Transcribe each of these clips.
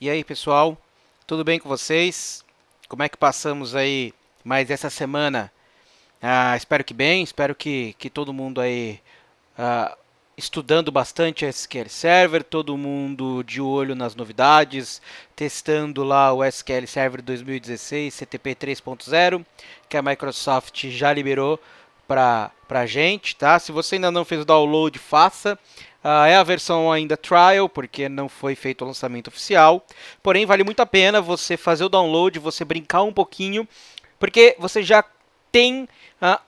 E aí, pessoal? Tudo bem com vocês? Como é que passamos aí mais essa semana? Espero que bem, espero que todo mundo aí ah, estudando bastante SQL Server, todo mundo de olho nas novidades, testando lá o SQL Server 2016 CTP 3.0, que a Microsoft já liberou para a gente, tá? Se você ainda não fez o download, faça. É a versão ainda trial, porque não foi feito o lançamento oficial. Porém, vale muito a pena você fazer o download, você brincar um pouquinho, porque você já tem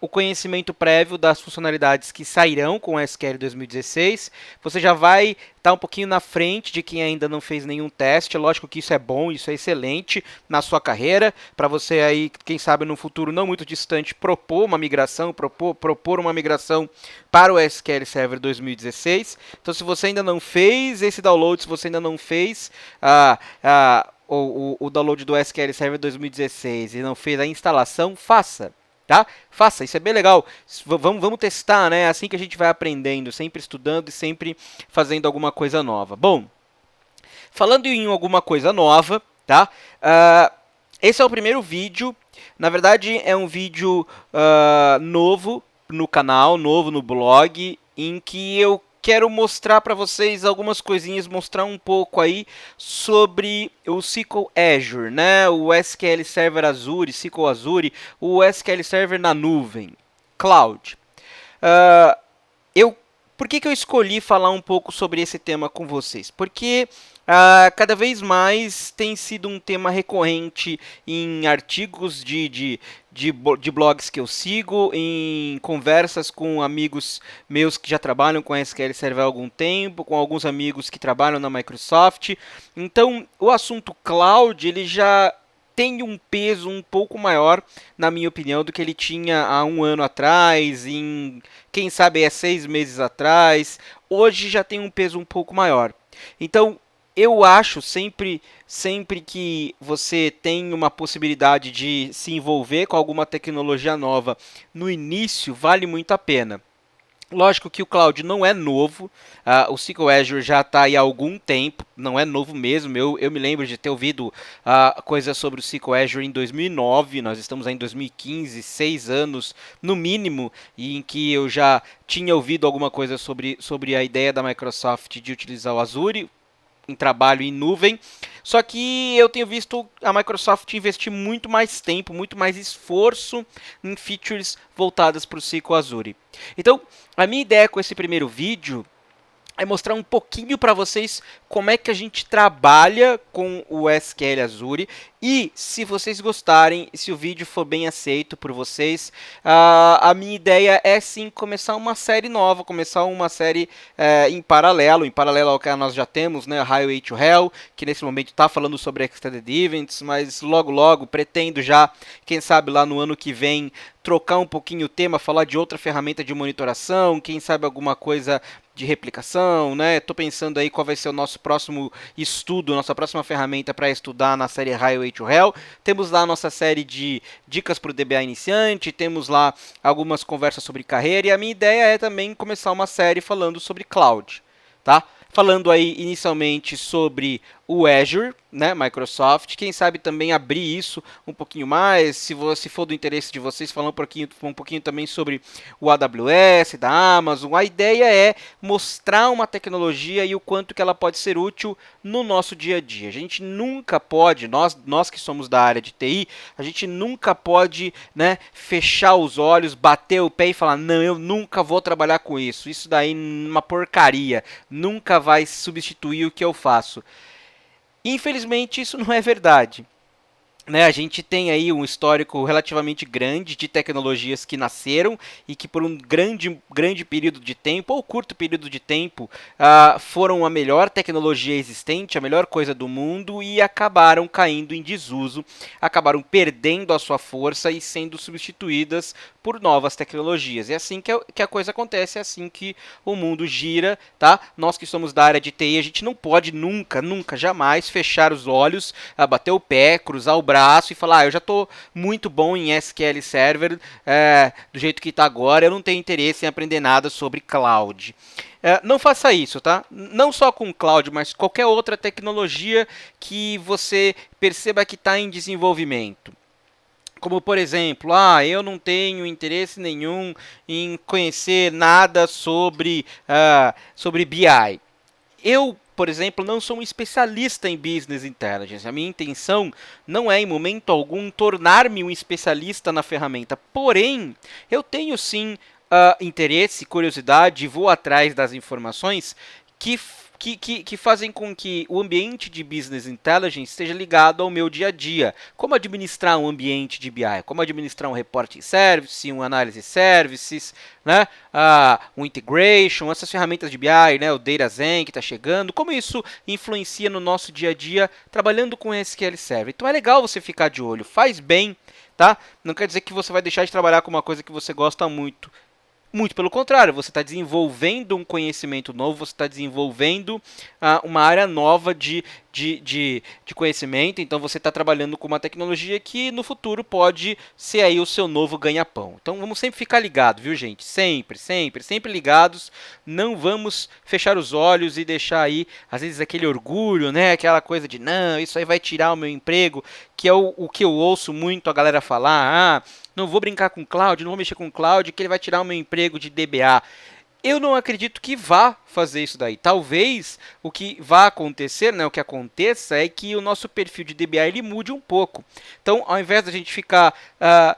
o conhecimento prévio das funcionalidades que sairão com o SQL 2016. Você já vai estar um pouquinho na frente de quem ainda não fez nenhum teste. Lógico que isso é bom, isso é excelente na sua carreira, para você aí, quem sabe no futuro não muito distante, propor uma migração, propor uma migração para o SQL Server 2016. Então, se você ainda não fez esse download, se você ainda não fez o download do SQL Server 2016 e não fez a instalação, faça. Tá? Faça, isso é bem legal. Vamos testar, né? É assim que a gente vai aprendendo, sempre estudando e sempre fazendo alguma coisa nova. Bom, falando em alguma coisa nova, tá? Esse é o primeiro vídeo. Na verdade, é um vídeo novo no canal, novo no blog, em que eu quero mostrar para vocês algumas coisinhas, mostrar um pouco aí sobre o SQL Azure, né? O SQL Server Azure, SQL Azure, o SQL Server na nuvem, Cloud. Uh, eu, por que eu escolhi falar um pouco sobre esse tema com vocês? Porque cada vez mais tem sido um tema recorrente em artigos de blogs que eu sigo, em conversas com amigos meus que já trabalham com SQL Server há algum tempo, com alguns amigos que trabalham na Microsoft. Então, o assunto cloud, ele já tem um peso um pouco maior, na minha opinião, do que ele tinha há um ano atrás, quem sabe 6 meses atrás. Hoje já tem um peso um pouco maior. Então, eu acho sempre que você tem uma possibilidade de se envolver com alguma tecnologia nova no início, vale muito a pena. Lógico que o cloud não é novo, o SQL Azure já está aí há algum tempo, não é novo mesmo. Eu me lembro de ter ouvido coisas sobre o SQL Azure em 2009, nós estamos aí em 2015, 6 anos no mínimo, e em que eu já tinha ouvido alguma coisa sobre a ideia da Microsoft de utilizar o Azure em trabalho em nuvem. Só que eu tenho visto a Microsoft investir muito mais tempo, muito mais esforço em features voltadas para o SQL Azure. Então, a minha ideia com esse primeiro vídeo é mostrar um pouquinho para vocês como é que a gente trabalha com o SQL Azure e, se vocês gostarem, se o vídeo for bem aceito por vocês, a minha ideia é sim começar uma série nova, começar uma série em paralelo ao que nós já temos, né, Highway to Hell, que nesse momento está falando sobre Extended Events, mas logo pretendo já, quem sabe lá no ano que vem, trocar um pouquinho o tema, falar de outra ferramenta de monitoração, quem sabe alguma coisa de replicação, né? Tô pensando aí qual vai ser o nosso próximo estudo, nossa próxima ferramenta para estudar na série Highway to Hell. Temos lá a nossa série de dicas para o DBA iniciante, temos lá algumas conversas sobre carreira, e a minha ideia é também começar uma série falando sobre cloud, tá? Falando aí inicialmente sobre o Azure, né, Microsoft. Quem sabe também abrir isso um pouquinho mais, se for do interesse de vocês, falar um pouquinho também sobre o AWS, da Amazon. A ideia é mostrar uma tecnologia e o quanto que ela pode ser útil no nosso dia a dia. A gente nunca pode, nós que somos da área de TI, a gente nunca pode, né, fechar os olhos, bater o pé e falar, não, eu nunca vou trabalhar com isso. Isso daí é uma porcaria. Nunca vai substituir o que eu faço. Infelizmente, isso não é verdade. Né, a gente tem aí um histórico relativamente grande de tecnologias que nasceram e que por um grande período de tempo, ou curto período de tempo, foram a melhor tecnologia existente, a melhor coisa do mundo, e acabaram caindo em desuso, acabaram perdendo a sua força e sendo substituídas por novas tecnologias. É assim que a coisa acontece, é assim que o mundo gira, tá? Nós que somos da área de TI, a gente não pode nunca, jamais fechar os olhos, bater o pé, cruzar o braço e falar, eu já estou muito bom em SQL Server do jeito que está agora, eu não tenho interesse em aprender nada sobre cloud. Não faça isso, tá? Não só com cloud, mas qualquer outra tecnologia que você perceba que está em desenvolvimento. Como, por exemplo, eu não tenho interesse nenhum em conhecer nada sobre BI. Eu, por exemplo, não sou um especialista em Business Intelligence. A minha intenção não é, em momento algum, tornar-me um especialista na ferramenta. Porém, eu tenho sim interesse, curiosidade, vou atrás das informações que fazem com que o ambiente de Business Intelligence esteja ligado ao meu dia a dia. Como administrar um ambiente de BI, como administrar um reporting service, um analysis services, né? Um integration, essas ferramentas de BI, né? O Data Zen que está chegando, como isso influencia no nosso dia a dia trabalhando com SQL Server. Então é legal você ficar de olho, faz bem, tá? Não quer dizer que você vai deixar de trabalhar com uma coisa que você gosta muito. Muito pelo contrário, você está desenvolvendo um conhecimento novo, você está desenvolvendo uma área nova de conhecimento, então você está trabalhando com uma tecnologia que no futuro pode ser aí o seu novo ganha-pão. Então vamos sempre ficar ligados, viu gente? Sempre, sempre, sempre ligados, não vamos fechar os olhos e deixar aí, às vezes, aquele orgulho, né? Aquela coisa de, não, isso aí vai tirar o meu emprego, que é o que eu ouço muito a galera falar, não vou brincar com cloud, não vou mexer com cloud, que ele vai tirar o meu emprego de DBA. Eu não acredito que vá fazer isso daí. Talvez o que vá acontecer, né, o que aconteça é que o nosso perfil de DBA ele mude um pouco. Então, ao invés da gente ficar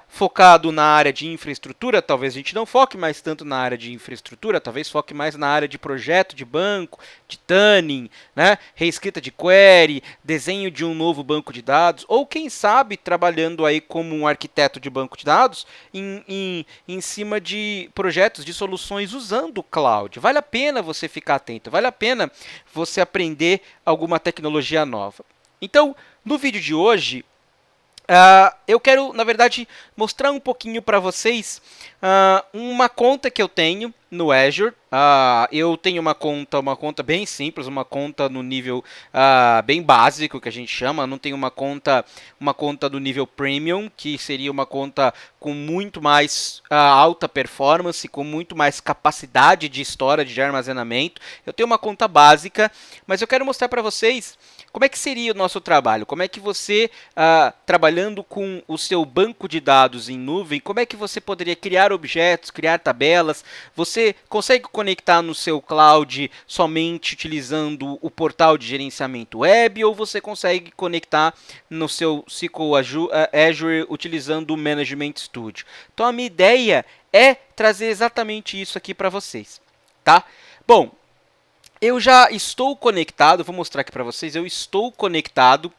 focado na área de infraestrutura, talvez a gente não foque mais tanto na área de infraestrutura, talvez foque mais na área de projeto de banco, de tuning, né, reescrita de query, desenho de um novo banco de dados, ou quem sabe trabalhando aí como um arquiteto de banco de dados em cima de projetos de soluções usando o cloud. Vale a pena você ficar atento, vale a pena você aprender alguma tecnologia nova. Então, no vídeo de hoje, eu quero, na verdade, mostrar um pouquinho para vocês uma conta que eu tenho no Azure. Eu tenho uma conta bem simples, uma conta no nível bem básico, que a gente chama. Não tenho uma conta do nível Premium, que seria uma conta com muito mais alta performance, com muito mais capacidade de storage, de armazenamento. Eu tenho uma conta básica, mas eu quero mostrar para vocês como é que seria o nosso trabalho, como é que você, trabalhando com o seu banco de dados em nuvem, como é que você poderia criar objetos, criar tabelas. Você consegue conectar no seu cloud somente utilizando o portal de gerenciamento web, ou você consegue conectar no seu SQL Azure utilizando o Management Studio? Então a minha ideia é trazer exatamente isso aqui para vocês, tá? Bom, eu já estou conectado, vou mostrar aqui para vocês, eu estou conectado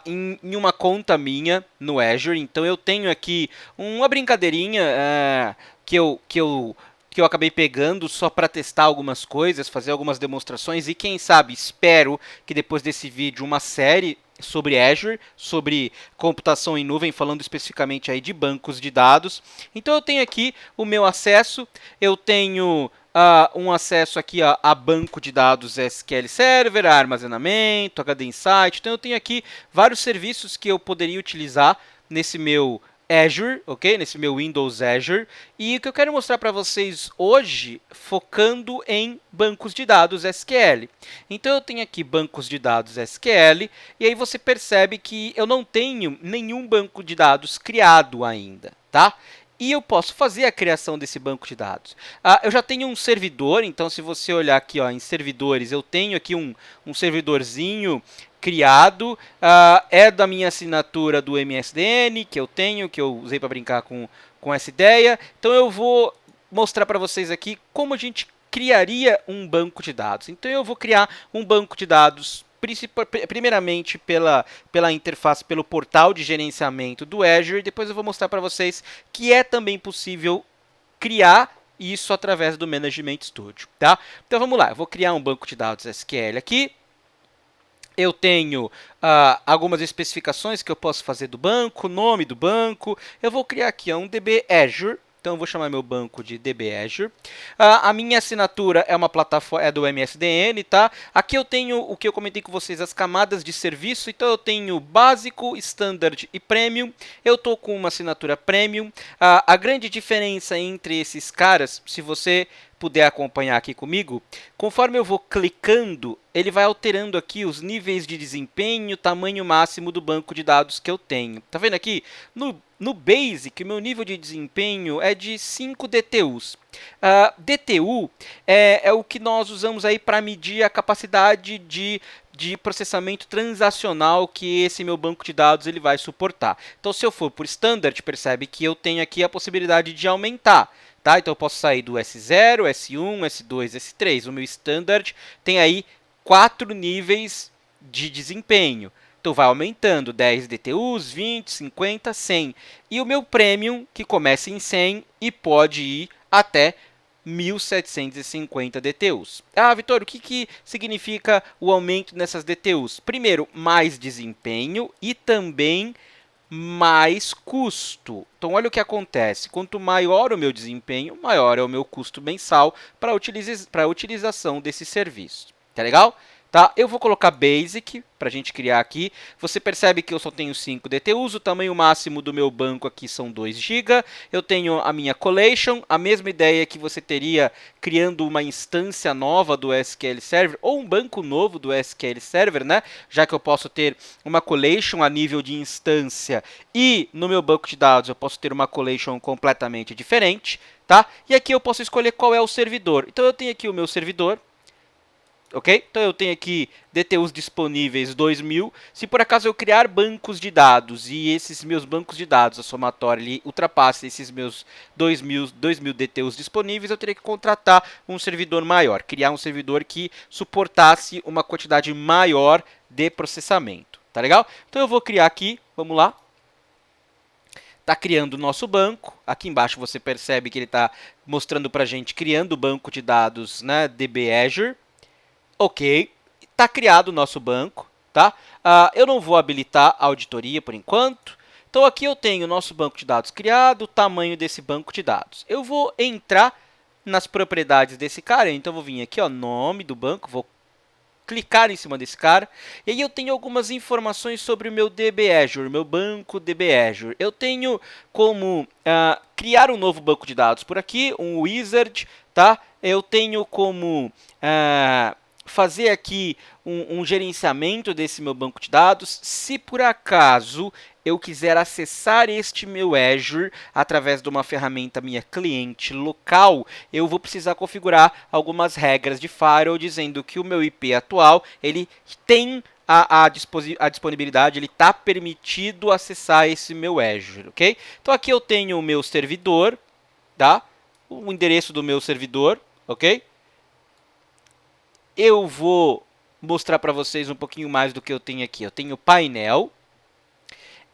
em uma conta minha no Azure. Então eu tenho aqui uma brincadeirinha que eu acabei pegando só para testar algumas coisas, fazer algumas demonstrações e quem sabe, espero que depois desse vídeo uma série sobre Azure, sobre computação em nuvem, falando especificamente aí de bancos de dados. Então eu tenho aqui o meu acesso, eu tenho um acesso aqui a banco de dados SQL Server, a armazenamento, HD Insight. Então eu tenho aqui vários serviços que eu poderia utilizar nesse meu Azure, ok? Nesse meu Windows Azure. E o que eu quero mostrar para vocês hoje, focando em bancos de dados SQL. Então eu tenho aqui bancos de dados SQL, e aí você percebe que eu não tenho nenhum banco de dados criado ainda, tá? E eu posso fazer a criação desse banco de dados. Eu já tenho um servidor, então se você olhar aqui em servidores, eu tenho aqui um servidorzinho criado, é da minha assinatura do MSDN, que eu usei para brincar com essa ideia. Então eu vou mostrar para vocês aqui como a gente criaria um banco de dados. Então eu vou criar um banco de dados primeiramente pela interface, pelo portal de gerenciamento do Azure, depois eu vou mostrar para vocês que é também possível criar isso através do Management Studio, tá? Então vamos lá, eu vou criar um banco de dados SQL aqui. Eu tenho algumas especificações que eu posso fazer do banco, nome do banco. Eu vou criar aqui um DB Azure, Então eu vou chamar meu banco de DB Azure. A minha assinatura é uma plataforma, é do MSDN, tá? Aqui eu tenho o que eu comentei com vocês, as camadas de serviço. Então eu tenho básico, standard e premium. Eu tô com uma assinatura premium. A grande diferença entre esses caras, se você puder acompanhar aqui comigo, conforme eu vou clicando, ele vai alterando aqui os níveis de desempenho, tamanho máximo do banco de dados que eu tenho. Tá vendo aqui? No Basic, meu nível de desempenho é de 5 DTUs. DTU é o que nós usamos aí para medir a capacidade de processamento transacional que esse meu banco de dados ele vai suportar. Então, se eu for por Standard, percebe que eu tenho aqui a possibilidade de aumentar. Tá? Então, eu posso sair do S0, S1, S2, S3. O meu Standard tem aí 4 níveis de desempenho. Então, vai aumentando 10 DTUs, 20, 50, 100. E o meu Premium, que começa em 100 e pode ir até 1.750 DTUs. Vitor, o que significa o aumento nessas DTUs? Primeiro, mais desempenho e também mais custo. Então, olha o que acontece. Quanto maior o meu desempenho, maior é o meu custo mensal para a utilização desse serviço. Tá legal? Tá? Eu vou colocar Basic para a gente criar aqui. Você percebe que eu só tenho 5 DTUs, o tamanho máximo do meu banco aqui são 2 GB. Eu tenho a minha Collection, a mesma ideia que você teria criando uma instância nova do SQL Server, ou um banco novo do SQL Server, né? Já que eu posso ter uma Collection a nível de instância e no meu banco de dados eu posso ter uma Collection completamente diferente. Tá? E aqui eu posso escolher qual é o servidor. Então eu tenho aqui o meu servidor. Ok? Então eu tenho aqui DTUs disponíveis 2000. Se por acaso eu criar bancos de dados e esses meus bancos de dados, a somatória ele ultrapasse esses meus 2000 DTUs disponíveis, eu teria que contratar um servidor maior, criar um servidor que suportasse uma quantidade maior de processamento. Tá legal? Então eu vou criar aqui, vamos lá. Está criando o nosso banco. Aqui embaixo você percebe que ele está mostrando para a gente criando o banco de dados, né, DB Azure. Ok, está criado o nosso banco, tá? Eu não vou habilitar a auditoria por enquanto. Então, aqui eu tenho o nosso banco de dados criado, o tamanho desse banco de dados. Eu vou entrar nas propriedades desse cara, então eu vou vir aqui, ó, nome do banco, vou clicar em cima desse cara, e aí eu tenho algumas informações sobre o meu DB Azure, meu banco DB Azure. Eu tenho como criar um novo banco de dados por aqui, um wizard, tá? Eu tenho como fazer aqui um gerenciamento desse meu banco de dados. Se por acaso eu quiser acessar este meu Azure através de uma ferramenta minha cliente local, eu vou precisar configurar algumas regras de firewall dizendo que o meu IP atual ele tem a disponibilidade, ele está permitido acessar esse meu Azure, ok? Então aqui eu tenho o meu servidor, tá? O endereço do meu servidor, ok? Eu vou mostrar para vocês um pouquinho mais do que eu tenho aqui. Eu tenho painel.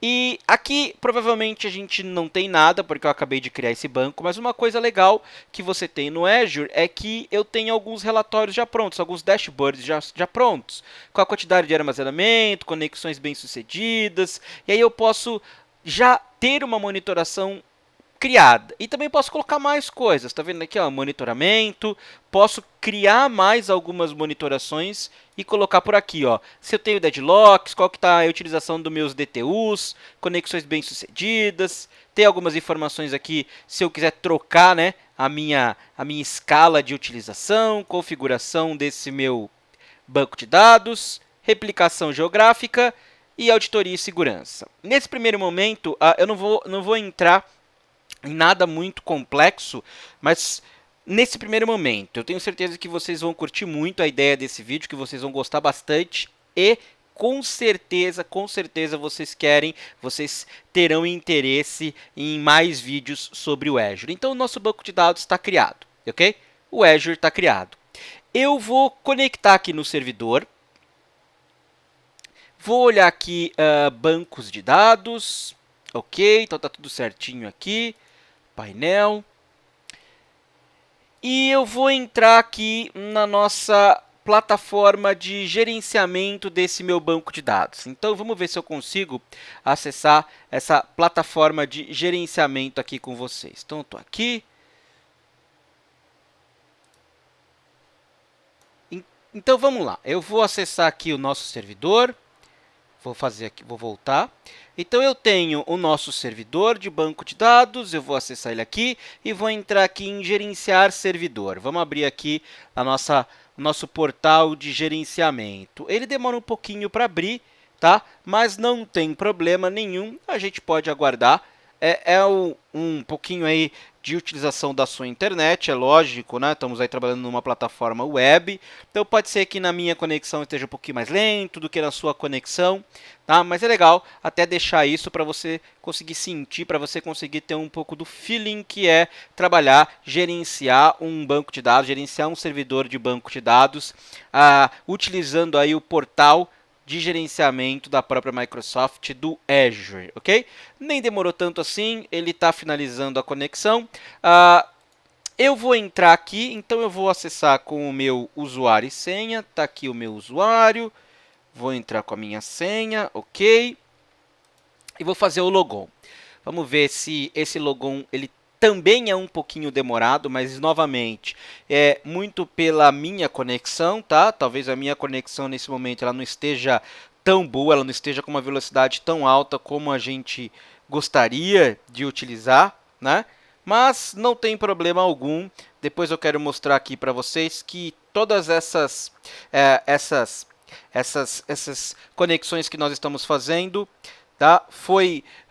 E aqui, provavelmente, a gente não tem nada, porque eu acabei de criar esse banco, mas uma coisa legal que você tem no Azure é que eu tenho alguns relatórios já prontos, alguns dashboards já prontos, com a quantidade de armazenamento, conexões bem-sucedidas, e aí eu posso já ter uma monitoração criada. E também posso colocar mais coisas, tá vendo aqui, ó, monitoramento, posso criar mais algumas monitorações e colocar por aqui, ó, se eu tenho deadlocks, qual que está a utilização dos meus DTUs, conexões bem-sucedidas, tem algumas informações aqui se eu quiser trocar, né, a minha escala de utilização, configuração desse meu banco de dados, replicação geográfica e auditoria e segurança. Nesse primeiro momento, eu não vou entrar em nada muito complexo, mas nesse primeiro momento, eu tenho certeza que vocês vão curtir muito a ideia desse vídeo, que vocês vão gostar bastante e com certeza vocês terão interesse em mais vídeos sobre o Azure. Então, o nosso banco de dados está criado, ok? O Azure está criado. Eu vou conectar aqui no servidor. Vou olhar aqui bancos de dados. Ok, então está tudo certinho aqui. Painel. E eu vou entrar aqui na nossa plataforma de gerenciamento desse meu banco de dados. Então, vamos ver se eu consigo acessar essa plataforma de gerenciamento aqui com vocês. Então, eu estou aqui. Então, vamos lá. Eu vou acessar aqui o nosso servidor. Vou fazer aqui, vou voltar. Então, eu tenho o nosso servidor de banco de dados, eu vou acessar ele aqui e vou entrar aqui em gerenciar servidor. Vamos abrir aqui o nosso portal de gerenciamento. Ele demora um pouquinho para abrir, tá? Mas não tem problema nenhum, a gente pode aguardar. Um pouquinho aí de utilização da sua internet, é lógico, né? Estamos aí trabalhando numa plataforma web, então pode ser que na minha conexão esteja um pouquinho mais lento do que na sua conexão, tá? Mas é legal até deixar isso para você conseguir sentir, para você conseguir ter um pouco do feeling que é trabalhar, gerenciar um banco de dados, gerenciar um servidor de banco de dados, utilizando aí o portal de gerenciamento da própria Microsoft do Azure, ok? Nem demorou tanto assim, ele está finalizando a conexão. Eu vou entrar aqui, então eu vou acessar com o meu usuário e senha. Está aqui o meu usuário, vou entrar com a minha senha, ok? E vou fazer o logon. Vamos ver se esse logon ele também é um pouquinho demorado, mas, novamente, é muito pela minha conexão, tá? Talvez a minha conexão, nesse momento, ela não esteja tão boa, ela não esteja com uma velocidade tão alta como a gente gostaria de utilizar, né? Mas não tem problema algum. Depois eu quero mostrar aqui para vocês que todas essas conexões que nós estamos fazendo, tá?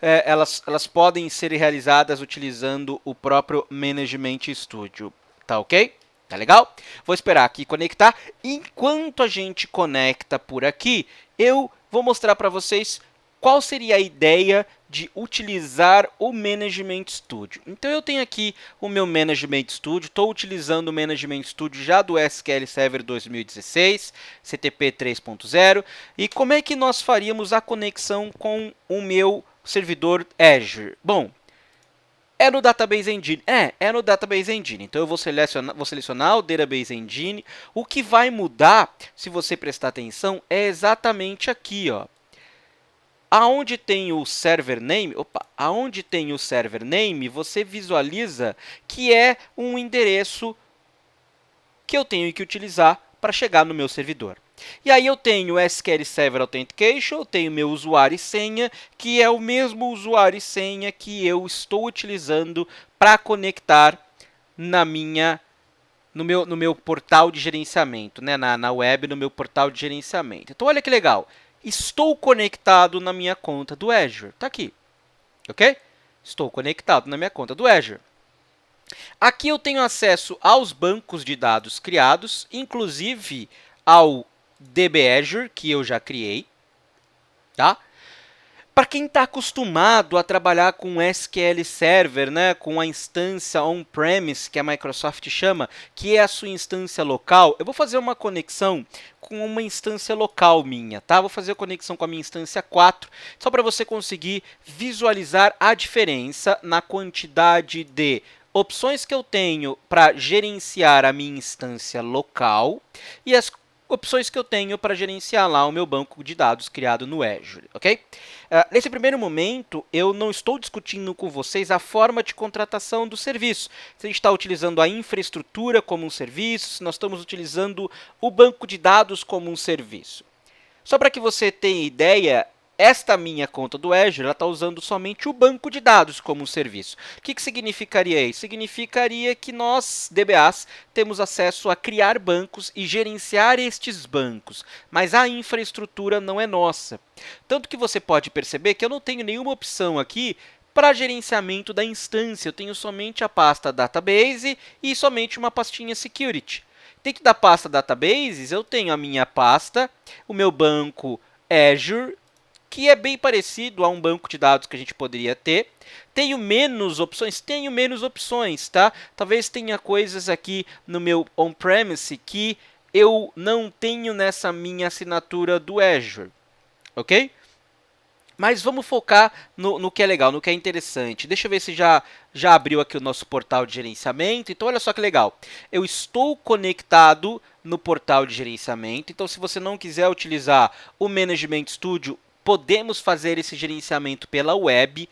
Elas podem ser realizadas utilizando o próprio Management Studio, tá ok? Tá legal? Vou esperar aqui conectar. Enquanto a gente conecta por aqui, eu vou mostrar para vocês qual seria a ideia de utilizar o Management Studio. Então, eu tenho aqui o meu Management Studio, estou utilizando o Management Studio já do SQL Server 2016, CTP 3.0, e como é que nós faríamos a conexão com o meu servidor Azure? Bom, é no Database Engine. É no Database Engine. Então, eu vou selecionar o Database Engine. O que vai mudar, se você prestar atenção, é exatamente aqui, ó. Aonde tem o server name, você visualiza que é um endereço que eu tenho que utilizar para chegar no meu servidor. E aí eu tenho o SQL Server Authentication, eu tenho meu usuário e senha, que é o mesmo usuário e senha que eu estou utilizando para conectar no meu portal de gerenciamento, né? na web, no meu portal de gerenciamento. Então, olha que legal. Estou conectado na minha conta do Azure. Está aqui, ok? Estou conectado na minha conta do Azure. Aqui eu tenho acesso aos bancos de dados criados, inclusive ao DB Azure, que eu já criei, tá? Para quem está acostumado a trabalhar com SQL Server, né, com a instância on-premise, que a Microsoft chama, que é a sua instância local, eu vou fazer uma conexão com uma instância local minha, tá? Vou fazer a conexão com a minha instância 4, só para você conseguir visualizar a diferença na quantidade de opções que eu tenho para gerenciar a minha instância local e as opções que eu tenho para gerenciar lá o meu banco de dados criado no Azure, ok? Nesse primeiro momento, eu não estou discutindo com vocês a forma de contratação do serviço. Se a gente está utilizando a infraestrutura como um serviço, se nós estamos utilizando o banco de dados como um serviço. Só para que você tenha ideia, esta minha conta do Azure está usando somente o banco de dados como um serviço. O que significaria isso? Significaria que nós, DBAs, temos acesso a criar bancos e gerenciar estes bancos, mas a infraestrutura não é nossa. Tanto que você pode perceber que eu não tenho nenhuma opção aqui para gerenciamento da instância. Eu tenho somente a pasta Database e somente uma pastinha Security. Dentro da pasta Databases, eu tenho a minha pasta, o meu banco Azure, que é bem parecido a um banco de dados que a gente poderia ter. Tenho menos opções, tá? Talvez tenha coisas aqui no meu on-premise que eu não tenho nessa minha assinatura do Azure, ok? Mas vamos focar no que é legal, no que é interessante. Deixa eu ver se já abriu aqui o nosso portal de gerenciamento. Então, olha só que legal. Eu estou conectado no portal de gerenciamento. Então, se você não quiser utilizar o Management Studio, podemos fazer esse gerenciamento pela web.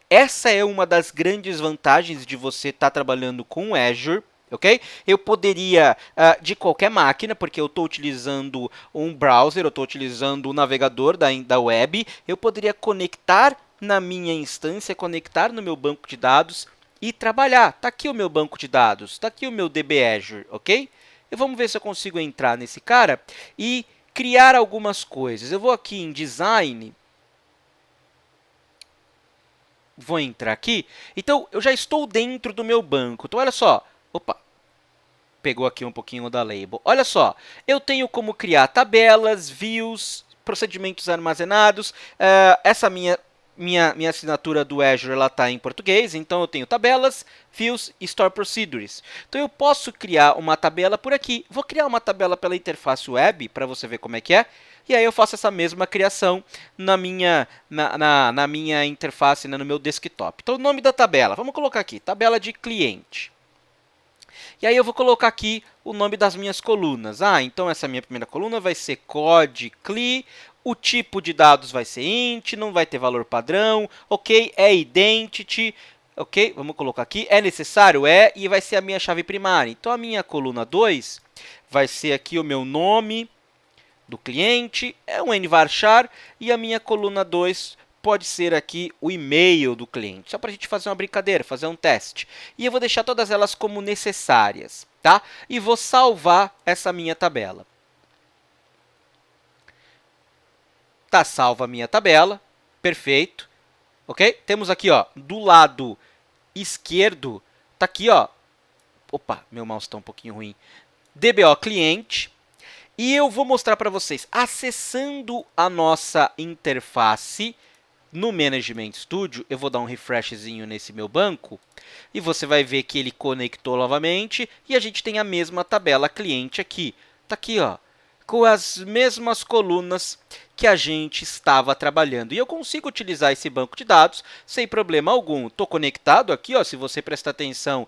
Essa é uma das grandes vantagens de você estar trabalhando com o Azure. Ok? Eu poderia, de qualquer máquina, porque eu estou utilizando um browser, eu estou utilizando o navegador da web, eu poderia conectar na minha instância, conectar no meu banco de dados e trabalhar. Está aqui o meu banco de dados, está aqui o meu DB Azure, ok? E vamos ver se eu consigo entrar nesse cara e criar algumas coisas. Eu vou aqui em Design, vou entrar aqui. Então, eu já estou dentro do meu banco. Então, olha só. Opa, pegou aqui um pouquinho da label. Olha só, eu tenho como criar tabelas, views, procedimentos armazenados. Essa minha assinatura do Azure está em português, então eu tenho tabelas, views e store procedures. Então eu posso criar uma tabela por aqui. Vou criar uma tabela pela interface web para você ver como é que é. E aí eu faço essa mesma criação na minha interface, né, no meu desktop. Então o nome da tabela, vamos colocar aqui, tabela de cliente. E aí eu vou colocar aqui o nome das minhas colunas. Então essa minha primeira coluna vai ser code cli, o tipo de dados vai ser int, não vai ter valor padrão, ok? É identity, ok? Vamos colocar aqui, é necessário? É, e vai ser a minha chave primária. Então a minha coluna 2 vai ser aqui o meu nome do cliente, é um nvarchar, e a minha coluna 2 pode ser aqui o e-mail do cliente, só para a gente fazer uma brincadeira, fazer um teste. E eu vou deixar todas elas como necessárias, tá? E vou salvar essa minha tabela. Tá salva a minha tabela, perfeito, ok? Temos aqui, ó, do lado esquerdo, tá aqui, ó, opa, meu mouse está um pouquinho ruim, DBO cliente. E eu vou mostrar para vocês, acessando a nossa interface no Management Studio, eu vou dar um refreshzinho nesse meu banco, e você vai ver que ele conectou novamente, e a gente tem a mesma tabela cliente aqui. Está aqui, ó, com as mesmas colunas que a gente estava trabalhando. E eu consigo utilizar esse banco de dados sem problema algum. Estou conectado aqui, ó, se você prestar atenção,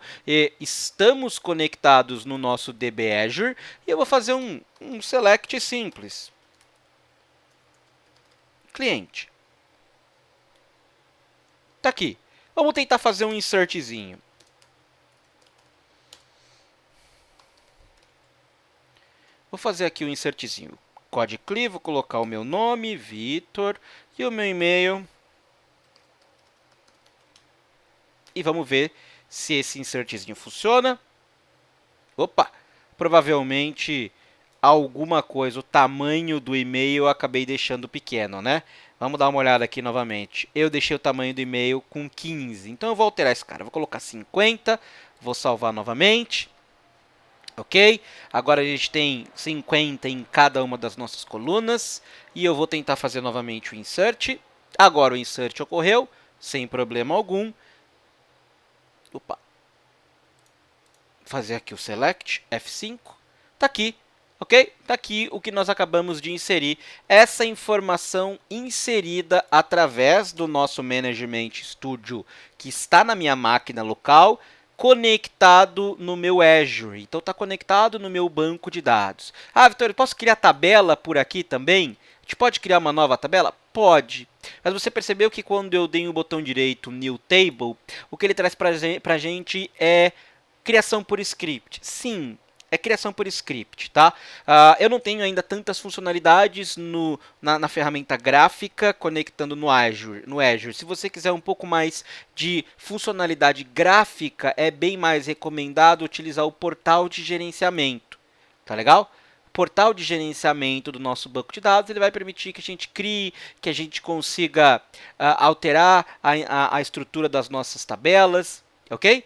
estamos conectados no nosso DB Azure, e eu vou fazer um select simples. Cliente. Está aqui. Vamos tentar fazer um insertzinho. Vou fazer aqui um insertzinho. Code cli, vou colocar o meu nome, Vitor, e o meu e-mail. E vamos ver se esse insertzinho funciona. Opa! Provavelmente alguma coisa, o tamanho do e-mail eu acabei deixando pequeno, né? Vamos dar uma olhada aqui novamente. Eu deixei o tamanho do e-mail com 15, então eu vou alterar esse cara. Vou colocar 50, vou salvar novamente. Ok? Agora a gente tem 50 em cada uma das nossas colunas. E eu vou tentar fazer novamente o insert. Agora o insert ocorreu, sem problema algum. Opa! Fazer aqui o select, F5. Está aqui. Ok? Está aqui o que nós acabamos de inserir. Essa informação inserida através do nosso Management Studio, que está na minha máquina local, conectado no meu Azure. Então, está conectado no meu banco de dados. Vitor, eu posso criar tabela por aqui também? A gente pode criar uma nova tabela? Pode. Mas você percebeu que quando eu dei o botão direito New Table, o que ele traz para a gente é criação por script. Sim, é criação por script, tá? Eu não tenho ainda tantas funcionalidades na ferramenta gráfica conectando no Azure. Se você quiser um pouco mais de funcionalidade gráfica, é bem mais recomendado utilizar o portal de gerenciamento, tá legal? O portal de gerenciamento do nosso banco de dados ele vai permitir que a gente crie, que a gente consiga alterar a estrutura das nossas tabelas, ok?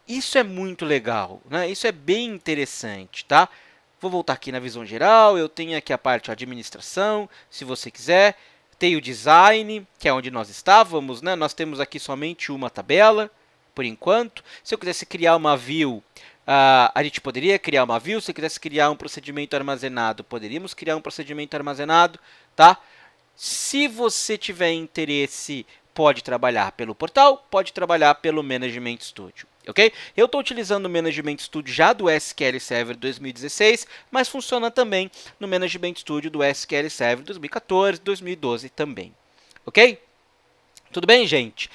Isso é muito legal, né? Isso é bem interessante, tá? Vou voltar aqui na visão geral, eu tenho aqui a parte de administração, se você quiser. Tem o design, que é onde nós estávamos, né? Nós temos aqui somente uma tabela, por enquanto. Se eu quisesse criar uma view, a gente poderia criar uma view. Se eu quisesse criar um procedimento armazenado, poderíamos criar um procedimento armazenado, tá? Se você tiver interesse, pode trabalhar pelo portal, pode trabalhar pelo Management Studio. Ok? Eu estou utilizando o Management Studio já do SQL Server 2016, mas funciona também no Management Studio do SQL Server 2014, 2012 também. Ok? Tudo bem, gente?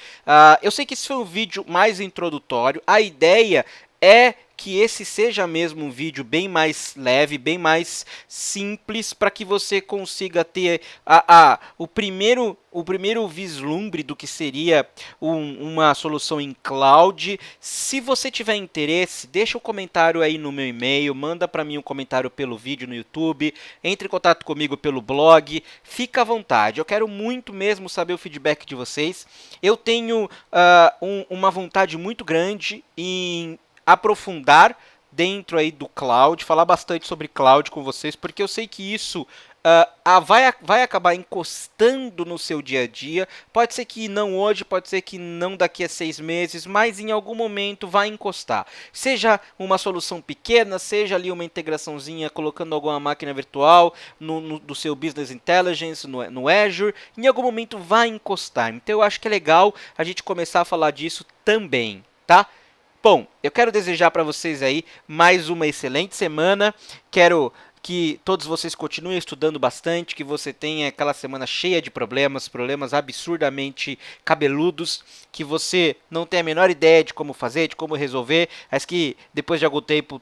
Eu sei que esse foi um vídeo mais introdutório. A ideia é que esse seja mesmo um vídeo bem mais leve, bem mais simples, para que você consiga ter o primeiro vislumbre do que seria uma solução em cloud. Se você tiver interesse, deixa um comentário aí no meu e-mail, manda para mim um comentário pelo vídeo no YouTube, entre em contato comigo pelo blog, fica à vontade. Eu quero muito mesmo saber o feedback de vocês. Eu tenho uma vontade muito grande em aprofundar dentro aí do cloud, falar bastante sobre cloud com vocês, porque eu sei que isso vai acabar encostando no seu dia a dia. Pode ser que não hoje, pode ser que não daqui a 6 meses, mas em algum momento vai encostar. Seja uma solução pequena, seja ali uma integraçãozinha colocando alguma máquina virtual do seu Business Intelligence, no Azure, em algum momento vai encostar. Então eu acho que é legal a gente começar a falar disso também, tá? Bom, eu quero desejar para vocês aí mais uma excelente semana. Quero que todos vocês continuem estudando bastante, que você tenha aquela semana cheia de problemas, problemas absurdamente cabeludos, que você não tenha a menor ideia de como fazer, de como resolver, mas que depois de algum tempo,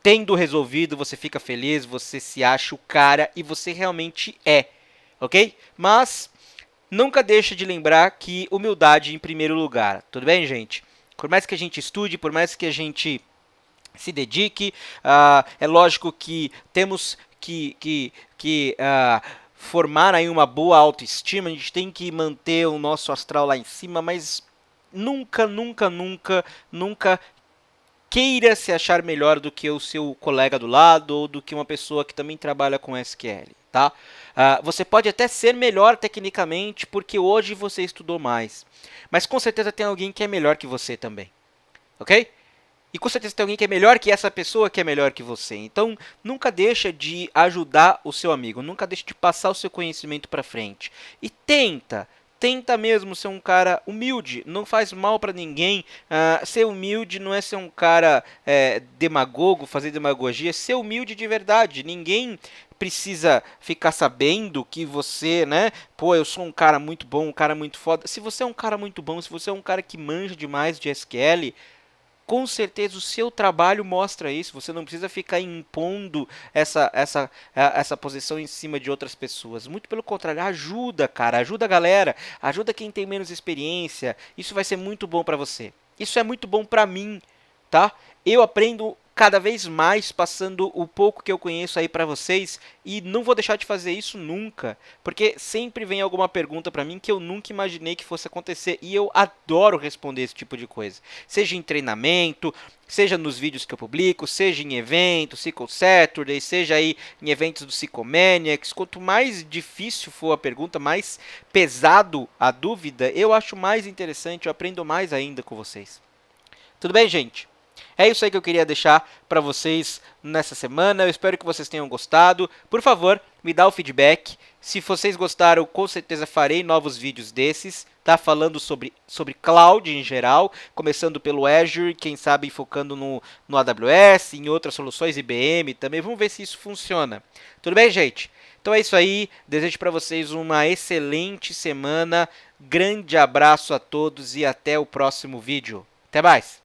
tendo resolvido, você fica feliz, você se acha o cara e você realmente é, ok? Mas nunca deixe de lembrar que humildade em primeiro lugar, tudo bem, gente? Por mais que a gente estude, por mais que a gente se dedique, é lógico que temos que formar aí uma boa autoestima, a gente tem que manter o nosso astral lá em cima, mas nunca, nunca, nunca, nunca queira se achar melhor do que o seu colega do lado ou do que uma pessoa que também trabalha com SQL, tá? Você pode até ser melhor tecnicamente porque hoje você estudou mais, mas com certeza tem alguém que é melhor que você também, ok? E com certeza tem alguém que é melhor que essa pessoa que é melhor que você. Então, nunca deixa de ajudar o seu amigo, nunca deixa de passar o seu conhecimento para frente. E tenta mesmo ser um cara humilde, não faz mal para ninguém. Ser humilde não é ser um cara demagogo, fazer demagogia, ser humilde de verdade. Ninguém precisa ficar sabendo que você, né, pô, eu sou um cara muito bom, um cara muito foda. Se você é um cara muito bom, se você é um cara que manja demais de SQL, com certeza o seu trabalho mostra isso. Você não precisa ficar impondo essa posição em cima de outras pessoas. Muito pelo contrário, ajuda, cara. Ajuda a galera. Ajuda quem tem menos experiência. Isso vai ser muito bom para você. Isso é muito bom para mim, tá? Eu aprendo cada vez mais passando o pouco que eu conheço aí para vocês e não vou deixar de fazer isso nunca, porque sempre vem alguma pergunta para mim que eu nunca imaginei que fosse acontecer e eu adoro responder esse tipo de coisa, seja em treinamento, seja nos vídeos que eu publico, seja em eventos, SQL Saturday, seja aí em eventos do Psychomaniacs. Quanto mais difícil for a pergunta, mais pesado a dúvida, eu acho mais interessante, eu aprendo mais ainda com vocês. Tudo bem, gente? É isso aí que eu queria deixar para vocês nessa semana. Eu espero que vocês tenham gostado. Por favor, me dá o feedback. Se vocês gostaram, com certeza farei novos vídeos desses, tá? Falando sobre cloud em geral, começando pelo Azure, quem sabe focando no AWS, em outras soluções IBM também. Vamos ver se isso funciona. Tudo bem, gente? Então é isso aí. Desejo para vocês uma excelente semana. Grande abraço a todos e até o próximo vídeo. Até mais!